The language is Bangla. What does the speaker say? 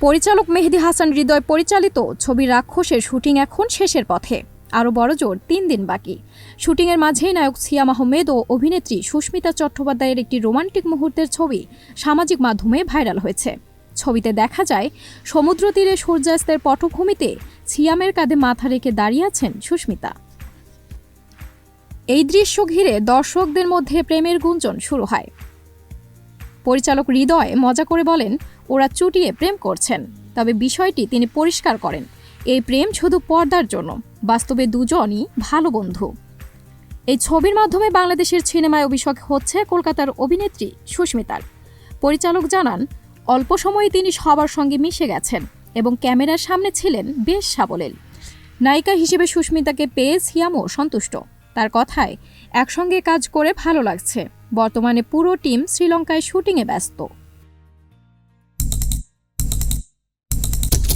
পরিচালক মেহেদী হাসান হৃদয় পরিচালিত ছবি রাক্ষসের শুটিং এখন শেষের পথে। আরও বড়জোর ৩ দিন বাকি। শুটিংয়ের মাঝেই নায়ক সিয়াম আহমেদ ও অভিনেত্রী সুস্মিতা চট্টোপাধ্যায়ের একটি রোমান্টিক মুহূর্তের ছবি সামাজিক মাধ্যমে ভাইরাল হয়েছে। ছবিতে দেখা যায় সমুদ্র তীরে সূর্যাস্তের পটভূমিতে সিয়ামের কাঁধে মাথা রেখে দাঁড়িয়ে আছেন সুস্মিতা। এই দৃশ্য ঘিরে দর্শকদের মধ্যে প্রেমের গুঞ্জন শুরু হয়। পরিচালক হৃদয় মজা করে বলেন, ওরা চুটিয়ে প্রেম করছেন, তবে বিষয়টি তিনি পরিষ্কার করেন, এই প্রেম শুধু পর্দার জন্য, বাস্তবে দুজনই ভালো বন্ধু। এই ছবির মাধ্যমে বাংলাদেশের সিনেমায় অভিষেক হচ্ছে কলকাতার অভিনেত্রী সুস্মিতার। পরিচালক জানান, অল্প সময়ে তিনি সবার সঙ্গে মিশে গেছেন এবং ক্যামেরার সামনে ছিলেন বেশ সাবলীল। নায়িকা হিসেবে সুস্মিতাকে পেয়ে সিয়ামও সন্তুষ্ট। তার কথায়, একসঙ্গে কাজ করে ভালো লাগছে। বর্তমানে পুরো টিম শ্রীলঙ্কায় শুটিংয়ে ব্যস্ত।